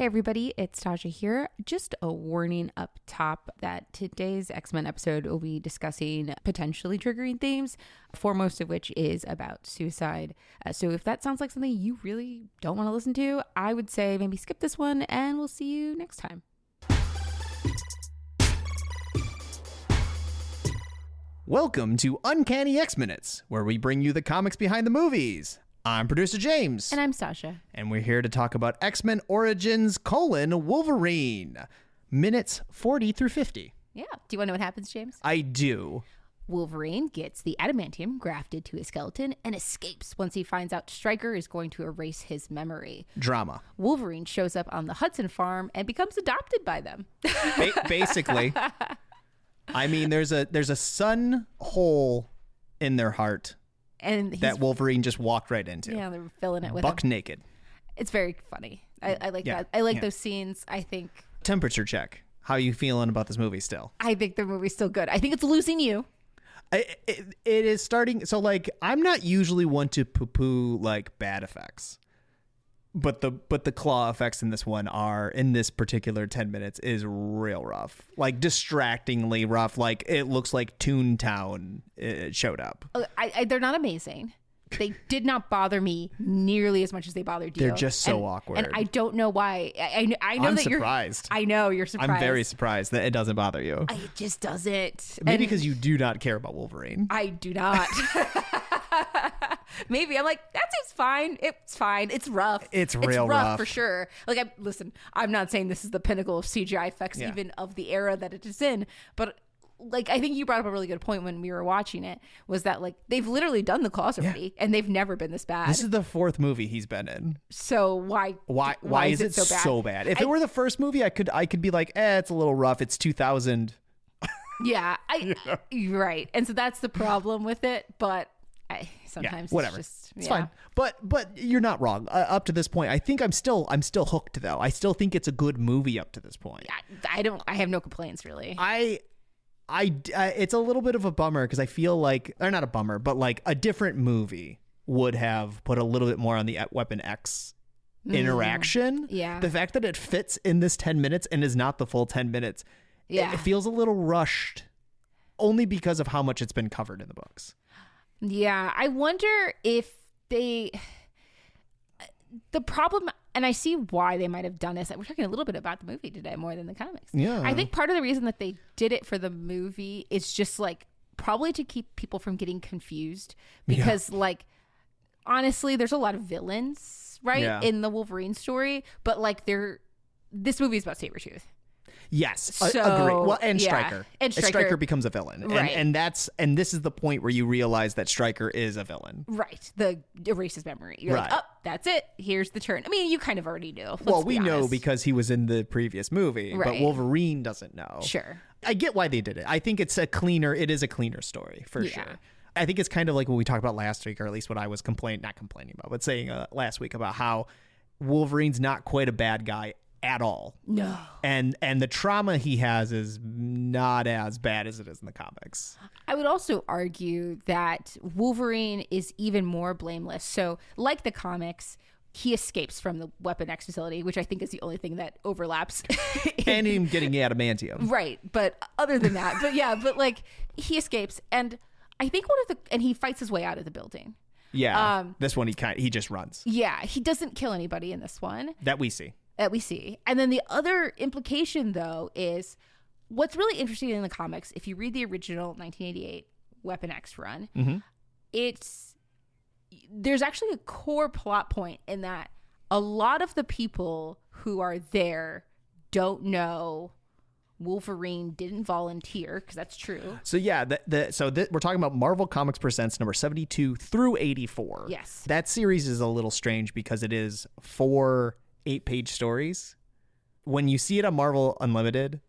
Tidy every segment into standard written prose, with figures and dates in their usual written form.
Hey everybody, it's Stasia here. Just a warning up top that today's X-Men episode will be discussing potentially triggering themes, foremost of which is about suicide. So if that sounds like something you really don't want to listen to, I would say maybe skip this one and we'll see you next time. Welcome to Uncanny X-Minutes, where we bring you the comics behind the movies. I'm producer James. And I'm Stasia. And we're here to talk about X-Men Origins: Wolverine. Minutes 40 through 50. Yeah. Do you want to know what happens, James? I do. Wolverine gets the adamantium grafted to his skeleton and escapes once he finds out Stryker is going to erase his memory. Drama. Wolverine shows up on the Hudson farm and becomes adopted by them. Basically. I mean, there's a sun hole in their heart. And that Wolverine just walked right into. Yeah, they're filling it with buck naked. It's very funny. I like that. I like those scenes. I think. Temperature check. How are you feeling about this movie still? I think the movie's still good. I think it's losing you. It is starting. So, like, I'm not usually one to poo-poo, like, bad effects. But the claw effects in this one in this particular 10 minutes is real rough. Like, distractingly rough. Like, it looks like Toontown showed up. They're not amazing. They did not bother me nearly as much as they bothered you. They're just so awkward. And I don't know why. I know I'm that surprised. I know you're surprised. I'm very surprised that it doesn't bother you. It just doesn't. Maybe because you do not care about Wolverine. I do not. Maybe I'm like, that seems fine. It's fine. It's rough. It's real rough for sure. Like, listen, I'm not saying this is the pinnacle of CGI effects, even of the era that it is in, but like, I think you brought up a really good point when we were watching it, was that like they've literally done the claws already, and they've never been this bad. This is the fourth movie he's been in. So why is it so bad? If it were the first movie, I could be like, it's a little rough. It's 2000. Yeah, you're right. And so that's the problem with it, but sometimes whatever. It's fine. But you're not wrong. Up to this point, I think I'm still hooked though. I still think it's a good movie up to this point. I have no complaints really. It's a little bit of a bummer because I feel like, or not a bummer, but like a different movie would have put a little bit more on the Weapon X interaction. Yeah. The fact that it fits in this 10 minutes and is not the full 10 minutes. Yeah. It feels a little rushed only because of how much it's been covered in the books. Yeah, I wonder if the problem, and I see why they might have done this. We're talking a little bit about the movie today more than the comics. Yeah. I think part of the reason that they did it for the movie is just like probably to keep people from getting confused because like, honestly, there's a lot of villains, right, in the Wolverine story, but like this movie is about Sabretooth. Yes, so, agree. Well, and Stryker. And Stryker becomes a villain. Right. And this is the point where you realize that Stryker is a villain. Right. The erases memory. You're like, oh, that's it. Here's the turn. I mean, you kind of already knew. We know because he was in the previous movie, but Wolverine doesn't know. Sure. I get why they did it. I think it is a cleaner story for sure. I think it's kind of like what we talked about last week, or at least what I was not complaining about, but saying last week about how Wolverine's not quite a bad guy at all. No. And the trauma he has is not as bad as it is in the comics. I would also argue that Wolverine is even more blameless. So, like the comics, he escapes from the Weapon X facility, which I think is the only thing that overlaps. And him getting adamantium. Right. But other than that, but like he escapes, and I think and he fights his way out of the building. Yeah. This one he just runs. Yeah, he doesn't kill anybody in this one. That we see. And then the other implication, though, is what's really interesting in the comics. If you read the original 1988 Weapon X run, there's actually a core plot point in that a lot of the people who are there don't know Wolverine didn't volunteer, because that's true. So yeah, we're talking about Marvel Comics Presents number 72 through 84. Yes. That series is a little strange because it is 4 8-page stories. When you see it on Marvel Unlimited,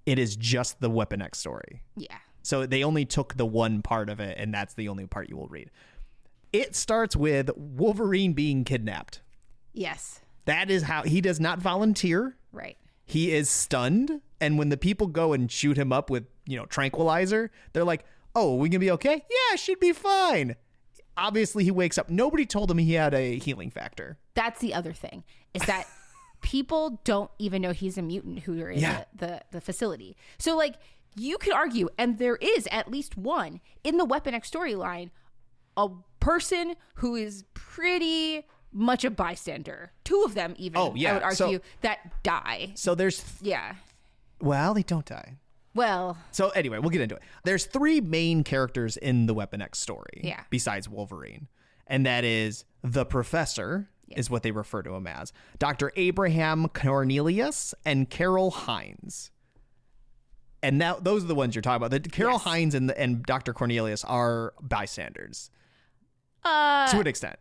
it is just the Weapon X story. Yeah. So they only took the one part of it, and that's the only part you will read. It starts with Wolverine being kidnapped. Yes. That is how he does not volunteer. Right. He is stunned, and when the people go and shoot him up with, tranquilizer, they're like, "Oh, we gonna be okay? Yeah, she'd be fine." Obviously, he wakes up. Nobody told him he had a healing factor. That's the other thing, is that people don't even know he's a mutant who are in the facility. So like you could argue, and there is at least one in the Weapon X storyline, a person who is pretty much a bystander. Two of them even, I would argue, that die. So there's... Well, they don't die. Well... So anyway, we'll get into it. There's 3 main characters in the Weapon X story besides Wolverine. And that is the Professor, is what they refer to him as, Dr. Abraham Cornelius, and Carol Hines. And now those are the ones you're talking about. Carol Hines and Dr. Cornelius are bystanders. To an extent.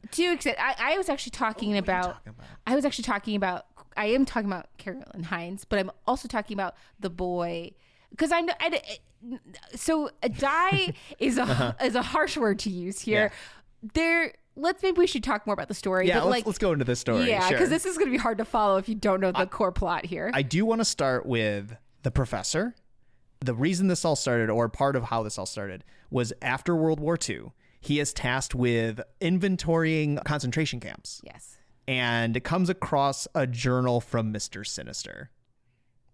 I was actually talking about... I am talking about Carol and Hines, but I'm also talking about the boy... Because I know... So a die is a harsh word to use here. Maybe we should talk more about the story. Yeah, but let's go into this story. Yeah, because this is going to be hard to follow if you don't know the core plot here. I do want to start with the Professor. The reason this all started, or part of how this all started, was after World War II. He is tasked with inventorying concentration camps. Yes. And it comes across a journal from Mr. Sinister.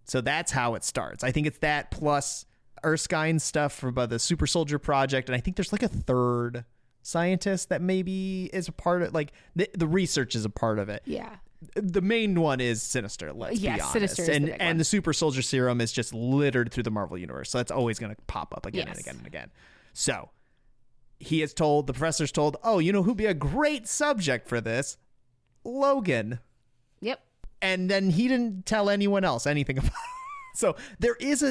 So that's how it starts. I think it's that plus Erskine stuff for the Super Soldier Project. And I think there's like a third scientist that maybe is a part of, like, the research is a part of it. Yeah. The main one is Sinister, let's be honest. Sinister is the big one. The Super Soldier Serum is just littered through the Marvel Universe. So that's always going to pop up again and again and again. So the Professor's told, oh, you know who'd be a great subject for this? Logan. Yep. And then he didn't tell anyone else anything about it. So there is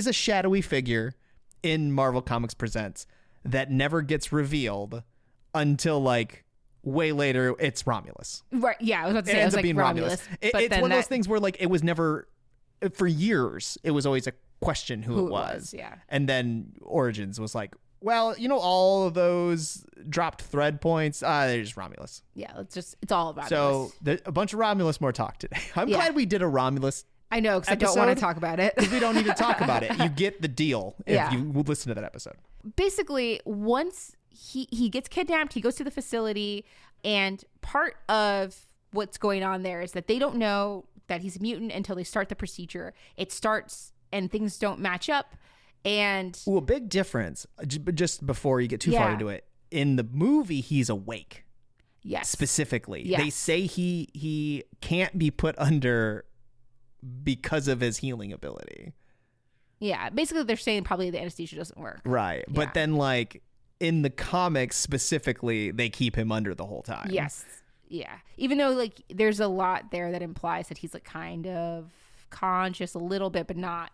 a shadowy figure in Marvel Comics Presents that never gets revealed until like way later. It's Romulus. Right. Yeah, I was about to say, it ends up like being Romulus. It's one of those things where like it was never, for years, it was always a question who it was. Yeah. And then Origins was like, well, you know, all of those dropped thread points, they're just Romulus. Yeah, it's all about So a bunch of Romulus more talk today. I'm glad we did a Romulus. I know, because I don't want to talk about it. Because we don't need to talk about it. You get the deal if you listen to that episode. Basically, once he gets kidnapped, he goes to the facility, and part of what's going on there is that they don't know that he's a mutant until they start the procedure. It starts, and things don't match up. And a big difference, just before you get too far into it, in the movie, he's awake. Yes. Specifically. Yes. They say he can't be put under because of his healing ability. Yeah. Basically, they're saying probably the anesthesia doesn't work. Right. Yeah. But then, like, in the comics specifically, they keep him under the whole time. Yes. Yeah. Even though, like, there's a lot there that implies that he's, like, kind of conscious a little bit, but not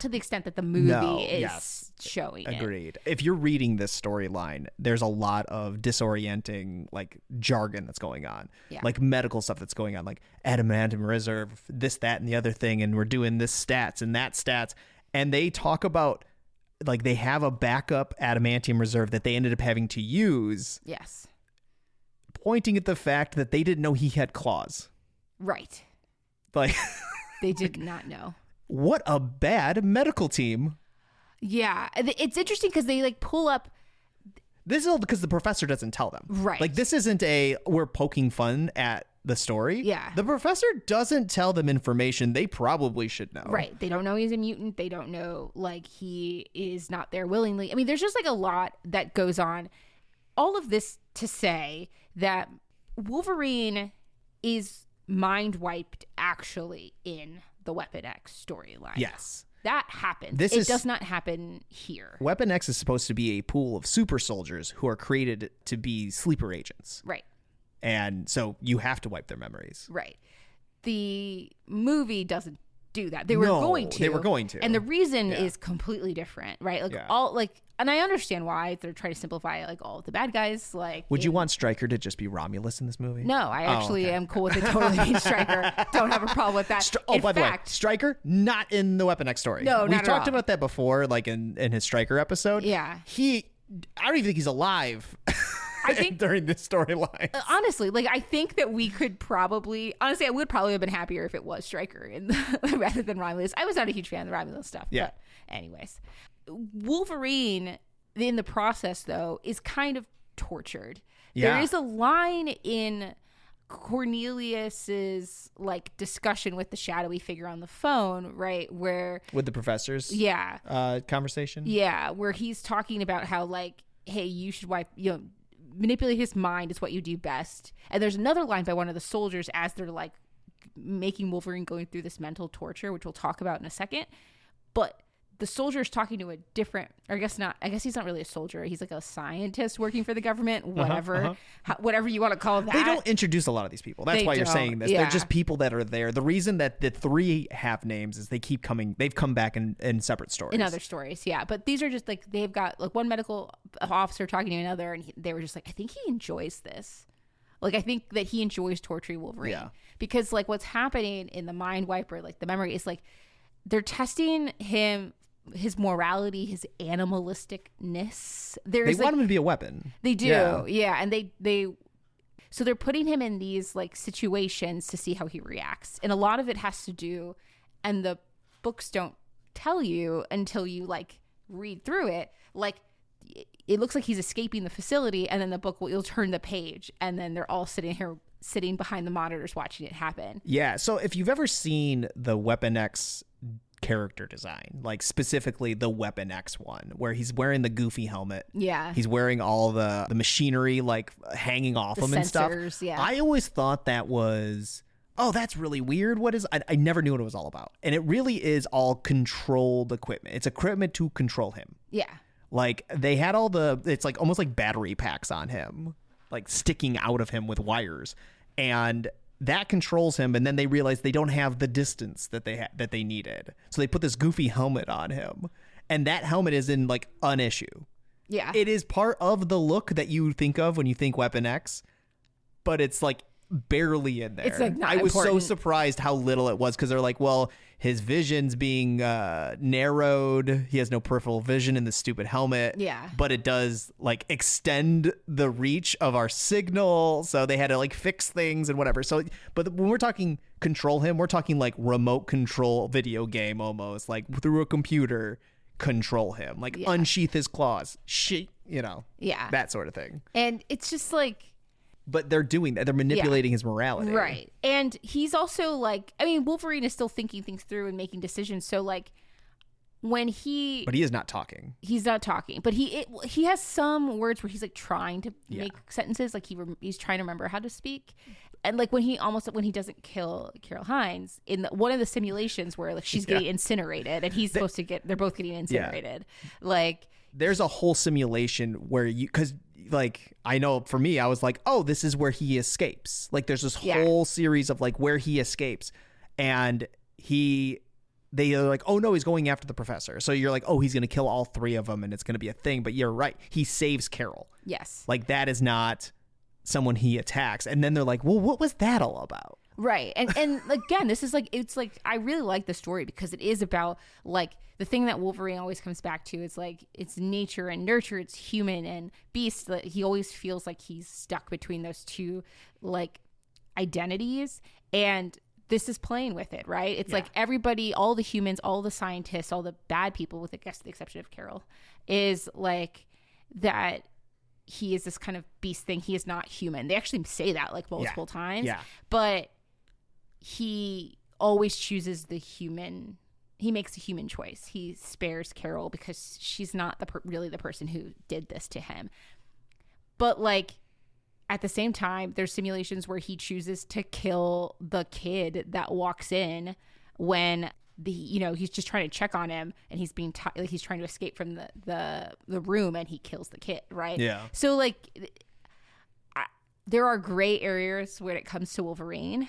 to the extent that the movie is showing. Agreed. If you're reading this storyline, there's a lot of disorienting, like, jargon that's going on. Yeah. Like medical stuff that's going on, like adamantium reserve, this, that, and the other thing, and we're doing this stats and that stats. And they talk about, like, they have a backup adamantium reserve that they ended up having to use. Yes. Pointing at the fact that they didn't know he had claws. Right. Like, they did not know. What a bad medical team. Yeah. It's interesting because they like pull up. This is all because the Professor doesn't tell them. Right. Like, this isn't we're poking fun at the story. Yeah. The Professor doesn't tell them information they probably should know. Right. They don't know he's a mutant. They don't know, like, he is not there willingly. I mean, there's just like a lot that goes on. All of this to say that Wolverine is mind wiped actually in the Weapon X storyline. Yes. That happens. It does not happen here. Weapon X is supposed to be a pool of super soldiers who are created to be sleeper agents. Right. And so you have to wipe their memories. Right. The movie doesn't do that. They were going to. And the reason is completely different, right? Like and I understand why they're trying to simplify like all of the bad guys. Like, would you want Stryker to just be Romulus in this movie? No, I actually am cool with it totally being Stryker. Don't have a problem with that. By the way, Stryker not in the Weapon X story. No, we've talked about that before, like in his Stryker episode. Yeah, I don't even think he's alive. I think during this storyline, honestly, like I think that we could probably, honestly, I would probably have been happier if it was Stryker rather than Romulus. I was not a huge fan of the Romulus stuff. Yeah. But anyways, Wolverine in the process though is kind of tortured. Yeah. There is a line in Cornelius's like discussion with the shadowy figure on the phone, right? Where with the professors, conversation, where he's talking about how like, hey, you should manipulate his mind is what you do best. And there's another line by one of the soldiers as they're like making Wolverine going through this mental torture, which we'll talk about in a second. But the soldier's talking to a different, or I guess he's not really a soldier. He's like a scientist working for the government, whatever, whatever you want to call that. They don't introduce a lot of these people. That's why you're saying this. Yeah. They're just people that are there. The reason that the three have names is they've come back in separate stories. In other stories, yeah. But these are just like, they've got like one medical officer talking to another, and they were just like, I think he enjoys this. Like, I think that he enjoys torturing Wolverine. Yeah. Because like what's happening in the mind wiper, like the memory, is like they're testing his morality, his animalisticness. They want him to be a weapon. They do, yeah. And so they're putting him in these like situations to see how he reacts. And a lot of it has to do, and the books don't tell you until you like read through it. Like it looks like he's escaping the facility, and then the book you'll turn the page, and then they're all sitting behind the monitors watching it happen. Yeah. So if you've ever seen the Weapon X character design, like specifically the Weapon X one, where he's wearing the goofy helmet, he's wearing all the machinery like hanging off him and stuff. I always thought that was, that's really weird. What is I never knew what it was all about. And it really is all controlled equipment. It's equipment to control him. Like they had it's like almost like battery packs on him, like sticking out of him with wires, and that controls him. And then they realize they don't have the distance that they needed, so they put this goofy helmet on him, and that helmet is in like an issue. It is part of the look that you think of when you think Weapon X, but it's like barely in there. It's like not I was important. so surprised how little it was, because they're like, well, his vision's being narrowed. He has no peripheral vision in the stupid helmet. But it does like extend the reach of our signal. So they had to like fix things and whatever. So, but when we're talking control him, we're talking like remote control video game almost, like through a computer, control him, like unsheath his claws, that sort of thing. And it's just like, but they're doing that. They're manipulating his morality. Right. And he's also like, I mean, Wolverine is still thinking things through and making decisions. So like when but he is not talking. He's not talking, but he has some words where he's like trying to make sentences. Like he's trying to remember how to speak. And like when he doesn't kill Carol Hines in one of the simulations where like she's getting incinerated and he's supposed to they're both getting incinerated. Like there's a whole simulation where because like I know for me, I was like, oh, this is where he escapes. Like there's this whole series of like where he escapes, and they are like, oh no, he's going after the professor. So you're like, oh, he's going to kill all three of them and it's going to be a thing. But you're right. He saves Carol. Yes. Like that is not someone he attacks. And then they're like, well, what was that all about? Right. And again, this is like, it's like, I really like the story because it is about like the thing that Wolverine always comes back to. It's like, it's nature and nurture. It's human and beast. Like, he always feels like he's stuck between those two like identities. And this is playing with it, right? It's like everybody, all the humans, all the scientists, all the bad people, with I guess the exception of Carol, is like that he is this kind of beast thing. He is not human. They actually say that like multiple times. Yeah. But he always chooses the human. He makes a human choice. He spares Carol because she's not really the person who did this to him. But like at the same time, there's simulations where he chooses to kill the kid that walks in when he's just trying to check on him and he's being like he's trying to escape from the room and he kills the kid, right? Yeah. So like there are gray areas when it comes to Wolverine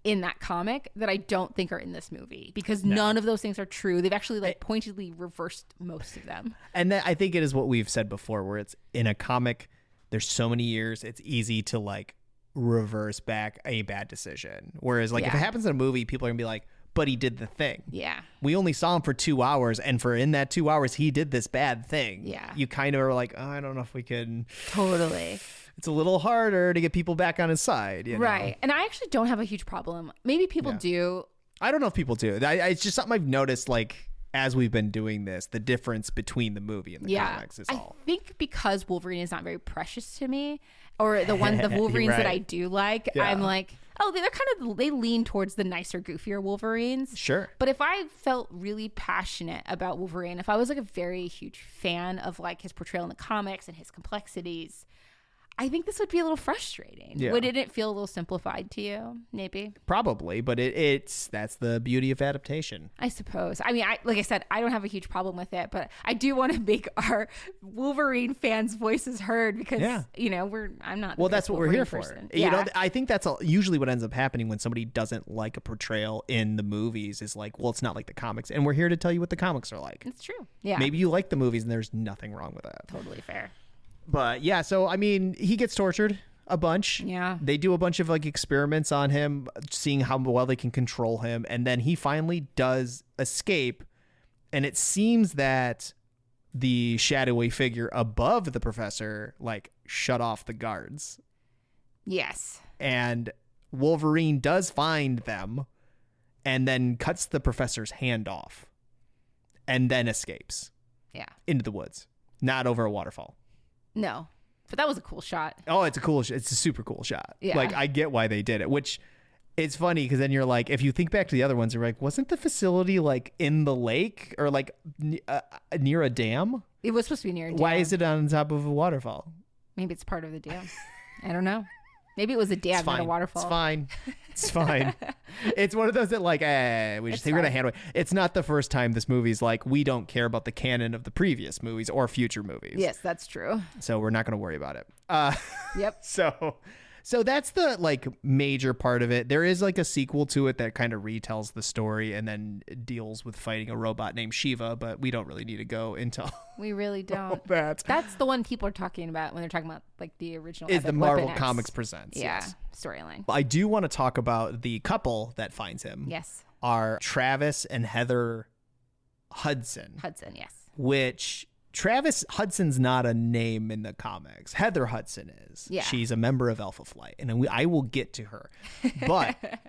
in that comic that I don't think are in this movie because none of those things are true. They've actually like pointedly reversed most of them. And I think it is what we've said before, where it's in a comic, there's so many years, it's easy to like reverse back a bad decision. Whereas like if it happens in a movie, people are gonna be like, but he did the thing. Yeah. We only saw him for 2 hours, and in that 2 hours, he did this bad thing. Yeah. You kind of are like, oh, I don't know if we can. Totally. It's a little harder to get people back on his side. You know? Right. And I actually don't have a huge problem. Maybe people do. I don't know if people do. It's just something I've noticed, like, as we've been doing this, the difference between the movie and the comics is all. I think because Wolverine is not very precious to me, or the Wolverines that I do like, I'm like, oh, they lean towards the nicer, goofier Wolverines. Sure. But if I felt really passionate about Wolverine, if I was like a very huge fan of like his portrayal in the comics and his complexities, I think this would be a little frustrating. Yeah. Wouldn't it feel a little simplified to you? Maybe. Probably, but that's the beauty of adaptation. I suppose. I mean, like I said, I don't have a huge problem with it, but I do want to make our Wolverine fans' voices heard because I'm not. Well, that's what we're here for. Yeah. I think that's usually what ends up happening when somebody doesn't like a portrayal in the movies is like, well, it's not like the comics, and we're here to tell you what the comics are like. It's true. Yeah. Maybe you like the movies, and there's nothing wrong with that. Totally fair. But yeah, so I mean, he gets tortured a bunch. Yeah. They do a bunch of like experiments on him, seeing how well they can control him. And then he finally does escape. And it seems that the shadowy figure above the professor like shut off the guards. Yes. And Wolverine does find them and then cuts the professor's hand off and then escapes. Yeah. Into the woods, not over a waterfall. No, but that was a cool shot. Oh, it's a super cool shot. Yeah. Like, I get why they did it, which it's funny because then you're like, if you think back to the other ones, you're like, wasn't the facility like in the lake or like near a dam? It was supposed to be near a dam. Why is it on top of a waterfall? Maybe it's part of the dam. I don't know. Maybe it was a dam, not a waterfall. It's fine. It's fine. It's one of those that like, we just think we're gonna handle it. It's not the first time this movie's like, we don't care about the canon of the previous movies or future movies. Yes, that's true. So we're not gonna worry about it. Yep. So that's the like major part of it. There is like a sequel to it that kind of retells the story and then deals with fighting a robot named Shiva, but we don't really need to go into we really don't. That. That's the one people are talking about when they're talking about like the original is the Marvel Comics Presents. Yeah, yes. storyline. I do want to talk about the couple that finds him. Yes. Are Travis and Heather Hudson. Hudson, yes. Which Travis Hudson's not a name in the comics. Heather Hudson is. Yeah. She's a member of Alpha Flight, and I will get to her. But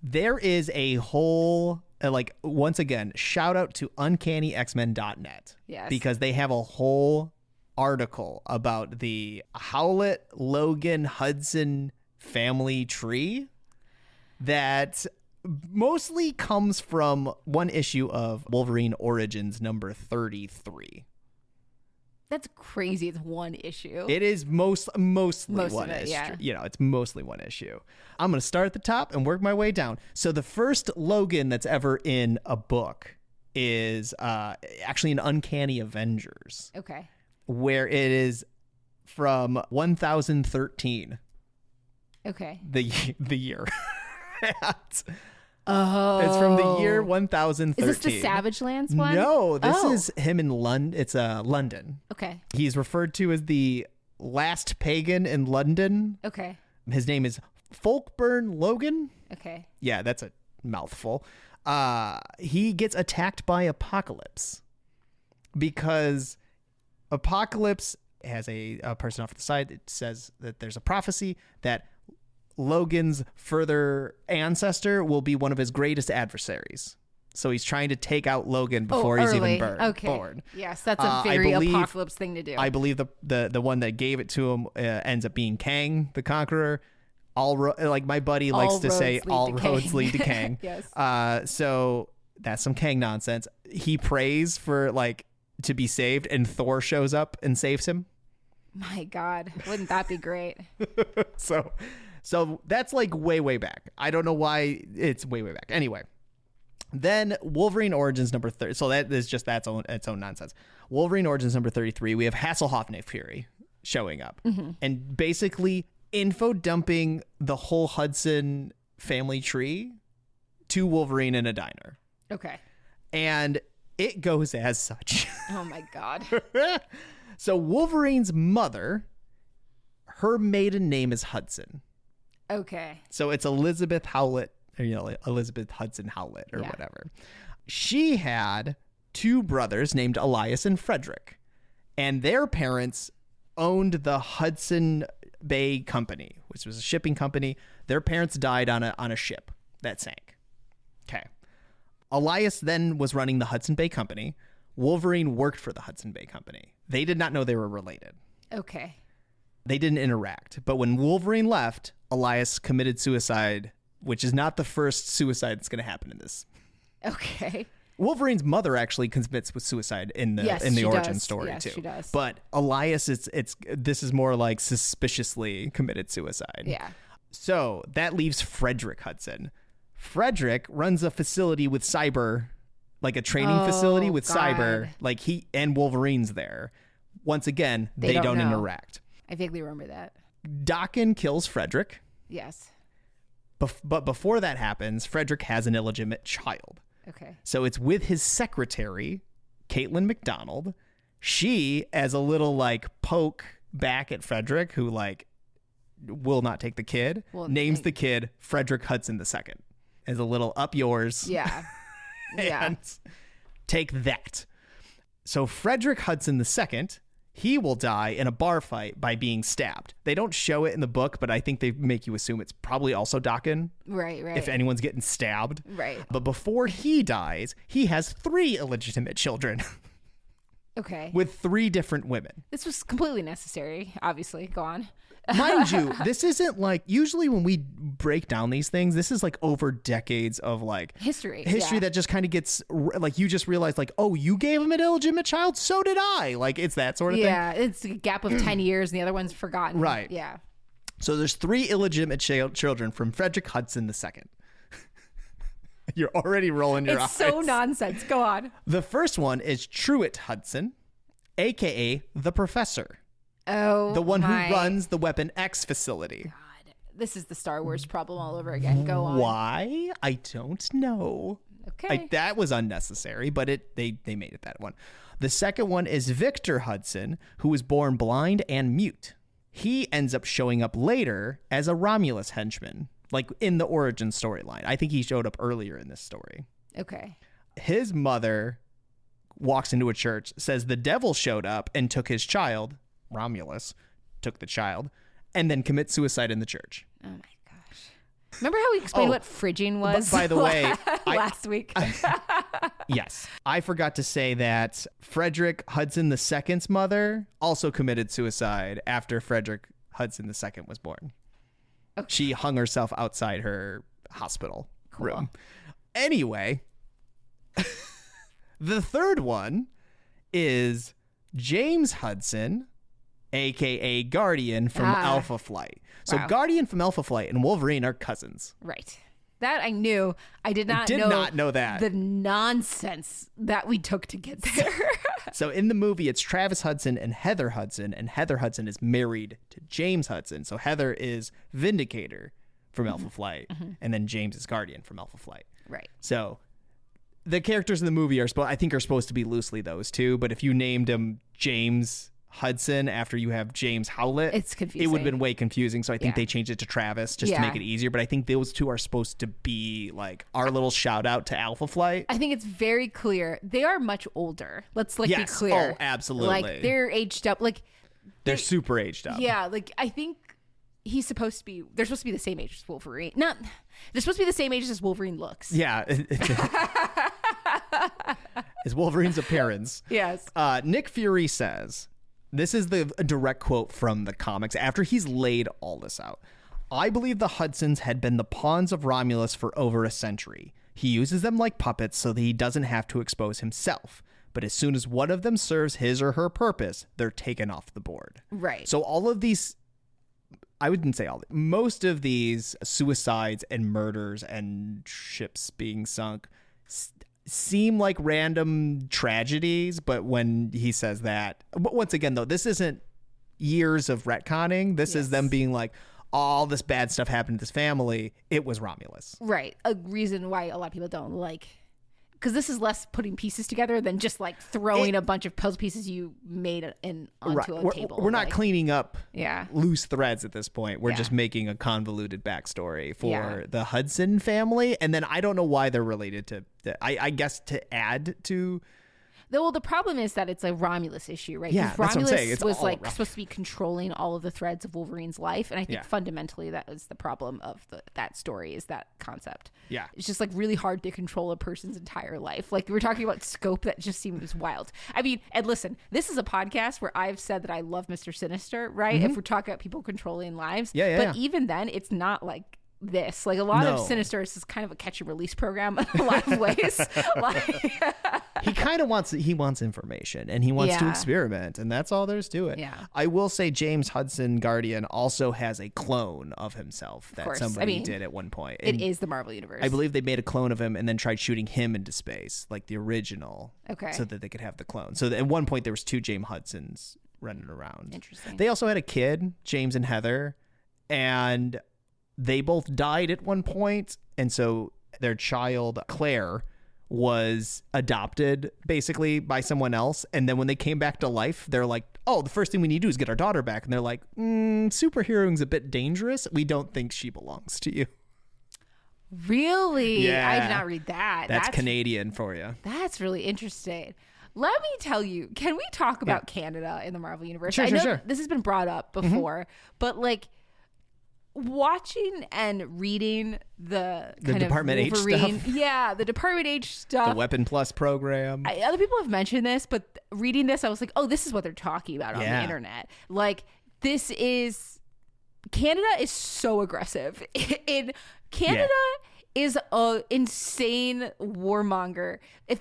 there is a whole, like, once again, shout out to UncannyXmen.net. Yes. Because they have a whole article about the Howlett, Logan, Hudson family tree that mostly comes from one issue of Wolverine Origins number 33. That's crazy. It's one issue. It is mostly Most one of it, issue. yeah. You know, it's mostly one issue. I'm going to start at the top and work my way down. So the first Logan that's ever in a book is actually an Uncanny Avengers. Okay. Where it is from 1013. Okay. The year. Oh. It's from the year 1013. Is this the Savage Lands one? No, this is him in London. It's London. Okay. He's referred to as the last pagan in London. Okay. His name is Folkburn Logan. Okay. Yeah, that's a mouthful. He gets attacked by Apocalypse because Apocalypse has a person off to the side that says that there's a prophecy that Logan's further ancestor will be one of his greatest adversaries. So he's trying to take out Logan before he's even born. Yes, that's a very Apocalypse thing to do. I believe the one that gave it to him ends up being Kang the Conqueror. Like my buddy likes to say, all roads lead to Kang. Yes. So that's some Kang nonsense. He prays for like to be saved, and Thor shows up and saves him. My God, wouldn't that be great? So that's like way back. I don't know why it's way back. Anyway, then Wolverine Origins number 30. So that is just its own nonsense. Wolverine Origins number 33. We have Hasselhoff Nick Fury showing up and basically info dumping the whole Hudson family tree to Wolverine in a diner. Okay. And it goes as such. Oh my God. So Wolverine's mother, her maiden name is Hudson. Okay. So it's Elizabeth Howlett, or, Elizabeth Hudson Howlett or whatever. She had two brothers named Elias and Frederick, and their parents owned the Hudson Bay Company, which was a shipping company. Their parents died on a ship that sank. Okay. Elias then was running the Hudson Bay Company. Wolverine worked for the Hudson Bay Company. They did not know they were related. Okay. They didn't interact. But when Wolverine left, Elias committed suicide, which is not the first suicide that's going to happen in this. Okay. Wolverine's mother actually commits with suicide in the origin story too. She does. But Elias, this is more like suspiciously committed suicide. Yeah. So that leaves Frederick Hudson. Frederick runs a facility with cyber, like a training facility with cyber. Like he and Wolverine's there. Once again, they don't interact. I vaguely remember that. Dakin kills Frederick. Yes. But before that happens, Frederick has an illegitimate child. Okay. So it's with his secretary, Caitlin McDonald. She, as a little like poke back at Frederick, who like will not take the kid, names the kid Frederick Hudson II. As a little up yours. Yeah. And take that. So Frederick Hudson II, he will die in a bar fight by being stabbed. They don't show it in the book, but I think they make you assume it's probably also Dakin. Right. If anyone's getting stabbed. Right. But before he dies, he has 3 illegitimate children. Okay. With 3 different women. This was completely necessary, obviously. Go on. Mind you, this isn't like, usually when we break down these things, this is like over decades of like history that just kind of gets like, you just realize like, oh, you gave him an illegitimate child, so did I. Like it's that sort of thing. Yeah, it's a gap of 10 years and the other one's forgotten. Right. Yeah. So there's 3 illegitimate children from Frederick Hudson II. You're already rolling your eyes. It's so nonsense. Go on. The first one is Truett Hudson, a.k.a. the Professor. Oh, the one who runs the Weapon X facility. God, this is the Star Wars problem all over again. Go on. Why? I don't know. Okay. That was unnecessary, but they made it that one. The second one is Victor Hudson, who was born blind and mute. He ends up showing up later as a Romulus henchman, like in the origin storyline. I think he showed up earlier in this story. Okay. His mother walks into a church, says the devil showed up and took his child. Romulus took the child, and then commits suicide in the church. Oh my gosh. Remember how we explained what fridging was? By the way, last week. Yes. I forgot to say that Frederick Hudson II's mother also committed suicide after Frederick Hudson II was born. Okay. She hung herself outside her hospital room. Anyway, the third one is James Hudson, a.k.a. Guardian from Alpha Flight. So Guardian from Alpha Flight and Wolverine are cousins. Right. That I knew. I did not know that. The nonsense that we took to get there. So in the movie, it's Travis Hudson and Heather Hudson is married to James Hudson. So Heather is Vindicator from Alpha Flight, and then James is Guardian from Alpha Flight. Right. So the characters in the movie are supposed to be loosely those two, but if you named him James Hudson after you have James Howlett, it's confusing. It would have been way confusing. So I think they changed it to Travis just to make it easier. But I think those two are supposed to be like our little shout out to Alpha Flight. I think it's very clear they are much older. Let's be clear. Oh, absolutely. Like they're aged up. Like they're super aged up. Yeah. Like I think they're supposed to be the same age as Wolverine. They're supposed to be the same age as Wolverine looks. Yeah. Is Wolverine's appearance. Yes. Nick Fury says, this is a direct quote from the comics after he's laid all this out. I believe the Hudsons had been the pawns of Romulus for over a century. He uses them like puppets so that he doesn't have to expose himself. But as soon as one of them serves his or her purpose, they're taken off the board. Right. So all of these, I wouldn't say all, most of these suicides and murders and ships being sunk seem like random tragedies, but when he says that, but once again though, this isn't years of retconning. This is them being like, all this bad stuff happened to this family. It was Romulus. Right. A reason why a lot of people don't like, because this is less putting pieces together than just like throwing a bunch of puzzle pieces you made onto a table. We're not cleaning up Yeah. loose threads at this point. We're just making a convoluted backstory for the Hudson family. And then I don't know why they're related to, I guess to add to Well, the problem is that it's a Romulus issue, right? Yeah, that's what I'm saying. It's was all like Romulus. supposed to be controlling all of the threads of Wolverine's life, and I think Yeah. fundamentally that was the problem of that story, is that concept. Yeah. It's just like really hard to control a person's entire life. Like, we're talking about scope that just seems wild. I mean, and listen, this is a podcast where I've said that I love Mr. Sinister, right? If we're talking about people controlling lives. But even then, it's not like this. Like, a lot of Sinister is kind of a catch and release program in a lot of ways. Like, he kind of wants information, and he wants to experiment, and that's all there's to it. Yeah. I will say James Hudson Guardian also has a clone of himself that somebody did at one point. It is the Marvel Universe. I believe they made a clone of him and then tried shooting him into space, like the original, so that they could have the clone. So at one point there was 2 James Hudsons running around. Interesting. They also had a kid, James and Heather, and they both died at one point, and so their child, Claire, was adopted basically by someone else. And then when they came back to life, they're like, oh, the first thing we need to do is get our daughter back. And they're like, superheroing's a bit dangerous. We don't think she belongs to you. Really? Yeah. I did not read that. That's Canadian for you. That's really interesting. Let me tell you, can we talk about Canada in the Marvel Universe? Sure, I know sure. this has been brought up before, but like, watching and reading the kind Department of H Wolverine, stuff. the Department H stuff, The Weapon Plus program. Other people have mentioned this, but reading this, I was like, oh, this is what they're talking about on the internet. Like, this is, Canada is so aggressive. In Canada is a insane warmonger. I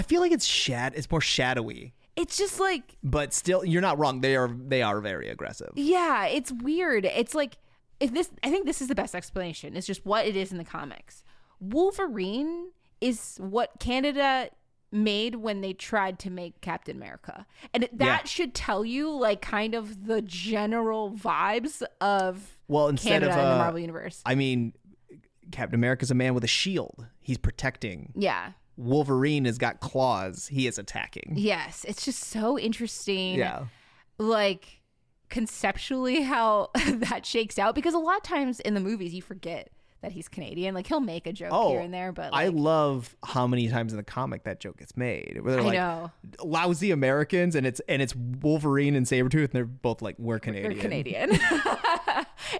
feel like it's more shadowy. It's just like, but still, you're not wrong. They are very aggressive. Yeah, it's weird. It's like, I think this is the best explanation. It's just what it is in the comics. Wolverine is what Canada made when they tried to make Captain America. And that should tell you like kind of the general vibes of instead Canada of in the Marvel Universe. I mean, Captain America's a man with a shield. He's protecting. Yeah. Wolverine has got claws. He is attacking. Yes. It's just so interesting. Yeah. Like, conceptually how that shakes out, because a lot of times in the movies you forget that he's Canadian. Like, he'll make a joke here and there, but like, I love how many times in the comic that joke gets made. Where they're I like, know. Lousy Americans, and it's Wolverine and Sabretooth, and they're both like, we're Canadian. We're Canadian.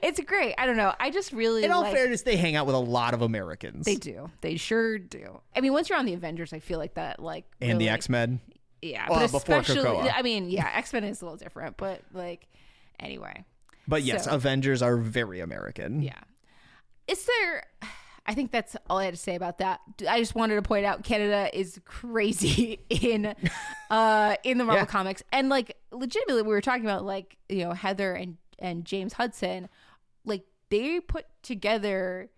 It's great. I don't know. I just really, in all fairness, they hang out with a lot of Americans. They do. They sure do. I mean, once you're on the Avengers, I feel like that, like, and really, the X-Men. Yeah, well, but before especially, Krakoa. I mean, yeah, X-Men is a little different, but like, anyway. But yes, Avengers are very American. Yeah. Is there? I think that's all I had to say about that. I just wanted to point out Canada is crazy in the Marvel comics, and like, legitimately, we were talking about, like, you know, Heather and James Hudson, like, they put together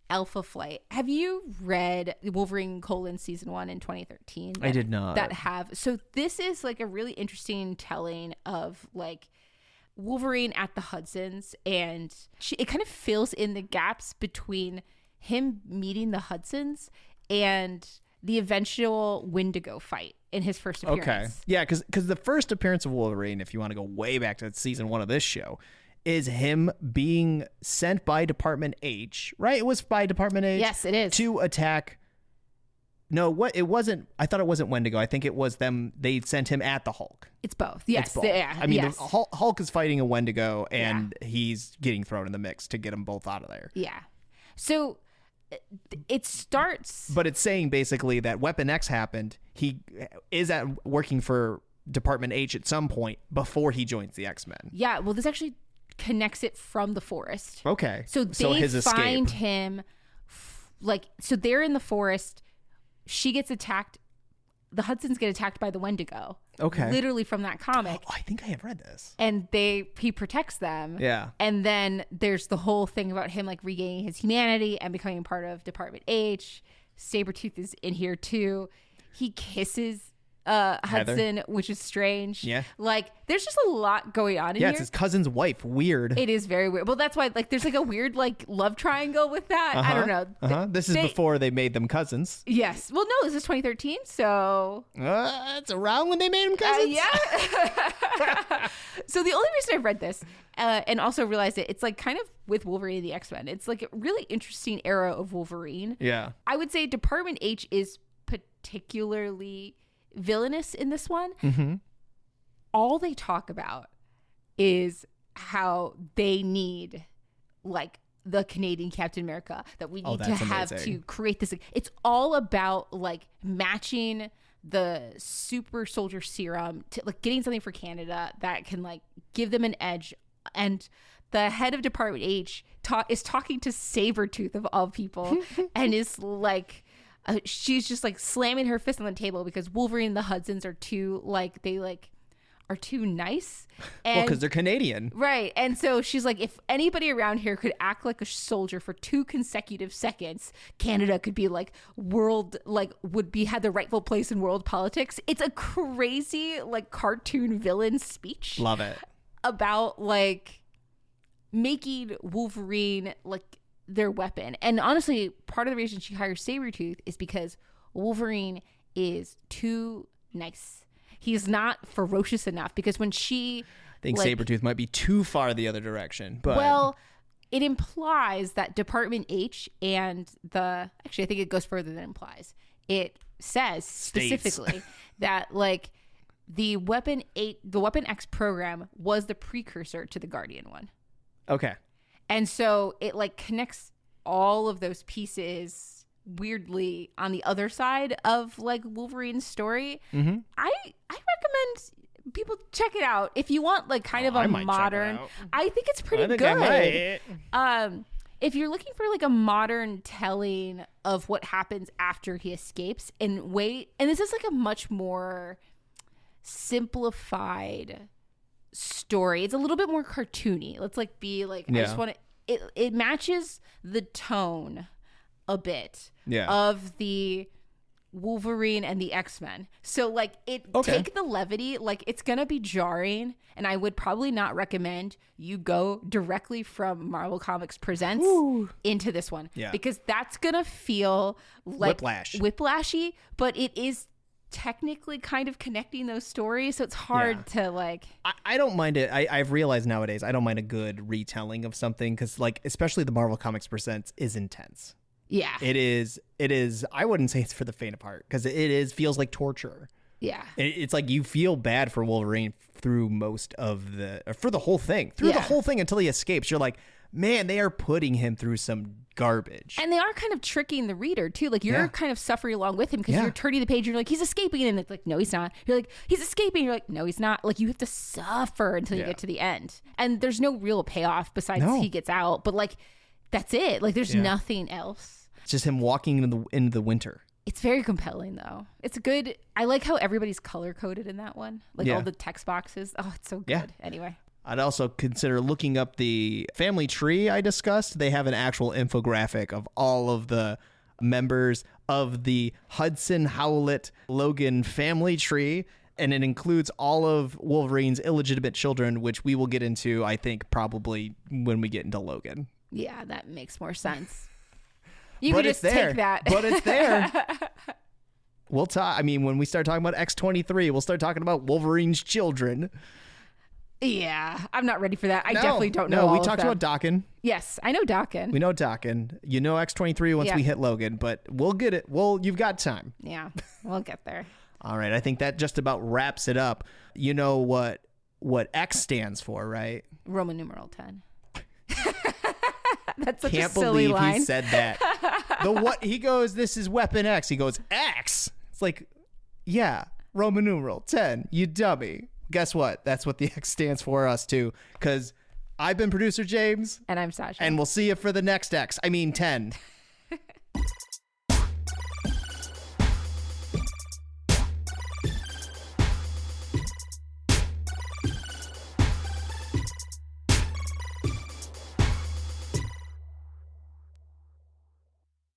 Alpha Flight. Have you read Wolverine season 1 in 2013? I did not. So this is like a really interesting telling of like Wolverine at the Hudsons, and it kind of fills in the gaps between him meeting the Hudsons and the eventual Wendigo fight in his first appearance. Okay. Yeah, because the first appearance of Wolverine, if you want to go way back to season 1 of this show, is him being sent by Department H, right? It was by Department H. Yes, it is. To attack. No, what? It wasn't. I thought it wasn't Wendigo. I think it was them. They sent him at the Hulk. It's both. Yes. It's both. Yeah. I mean, yes. the Hulk is fighting a Wendigo, and he's getting thrown in the mix to get them both out of there. Yeah. So it starts. But it's saying basically that Weapon X happened. He is working for Department H at some point before he joins the X-Men. Yeah. Well, this actually connects it from the forest. Okay. So they his find escape. him, so they're in the forest. She gets attacked. The Hudsons get attacked by the Wendigo. Okay. Literally from that comic. Oh, I think I have read this. And he protects them. Yeah. And then there's the whole thing about him like regaining his humanity and becoming part of Department H. Sabretooth is in here too. He kisses Hudson, which is strange. Yeah. Like, there's just a lot going on in here. Yeah, it's his cousin's wife. Weird. It is very weird. Well, that's why, like, there's like a weird like love triangle with that. I don't know. This is before they made them cousins. Yes. Well, no, this is 2013, so it's around when they made them cousins. Yeah. So the only reason I've read this and also realized it's like kind of with Wolverine and the X-Men. It's like a really interesting era of Wolverine. Yeah. I would say Department H is particularly villainous in this one. Mm-hmm. All they talk about is how they need like the Canadian Captain America, that we need to have to create this. It's all about like matching the super soldier serum to like getting something for Canada that can like give them an edge. And the head of Department H is talking to Sabretooth of all people and is like, she's just like slamming her fist on the table because Wolverine and the Hudsons are too like, they like are too nice. And, well, because they're Canadian. Right. And so she's like, if anybody around here could act like a soldier for 2 consecutive seconds, Canada could be like world, like had the rightful place in world politics. It's a crazy like cartoon villain speech. Love it. About like making Wolverine like their weapon. And honestly, part of the reason she hires Sabretooth is because Wolverine is too nice. He's not ferocious enough, because when she... I think like, Sabretooth might be too far the other direction. But well, it implies that Department H and the... Actually, I think it goes further than implies. It says specifically that like the Weapon X program was the precursor to the Guardian one. Okay. And so it like connects all of those pieces weirdly on the other side of like Wolverine's story. Mm-hmm. I recommend people check it out if you want like kind of a modern. I think it's pretty good. I might. If you're looking for like a modern telling of what happens after he escapes and this is like a much more simplified story. It's a little bit more cartoony. Let's like be like, I just want to, it matches the tone a bit of the Wolverine and the X-Men. So like take the levity, like it's going to be jarring, and I would probably not recommend you go directly from Marvel Comics Presents into this one because that's going to feel like whiplashy, but it is technically kind of connecting those stories, so it's hard to like I don't mind it. I've realized nowadays I don't mind a good retelling of something, because like especially the Marvel Comics Presents is intense. Yeah, it is. I wouldn't say it's for the faint of heart, because feels like torture. Yeah, it's like you feel bad for Wolverine through the whole thing, the whole thing until he escapes. You're like, man, they are putting him through some garbage. And they are kind of tricking the reader too. Like you're kind of suffering along with him, because you're turning the page and you're like, he's escaping, and it's like, no, he's not. You're like, he's escaping. You're like, no, he's not. Like you have to suffer until you get to the end. And there's no real payoff besides he gets out. But like, that's it. Like there's nothing else. It's just him walking into the winter. It's very compelling though. It's good. I like how everybody's color coded in that one. Like all the text boxes. Oh, it's so good. Yeah. Anyway. I'd also consider looking up the family tree I discussed. They have an actual infographic of all of the members of the Hudson, Howlett, Logan family tree. And it includes all of Wolverine's illegitimate children, which we will get into, I think, probably when we get into Logan. Yeah, that makes more sense. You could just take that. But it's there. We'll talk. I mean, when we start talking about X-23, we'll start talking about Wolverine's children. Yeah, I'm not ready for that. I definitely don't know. No, we talked about Daken. Yes, I know Daken. We know Daken. You know X-23 once we hit Logan, but we'll get it. You've got time. Yeah, we'll get there. All right, I think that just about wraps it up. You know what X stands for, right? Roman numeral 10. That's such a silly line. Can't believe he said that. He goes, this is Weapon X. He goes, X. It's like, yeah, Roman numeral 10. You dummy. Guess what? That's what the X stands for, us too. Because I've been producer James. And I'm Sasha. And we'll see you for the next X. I mean 10.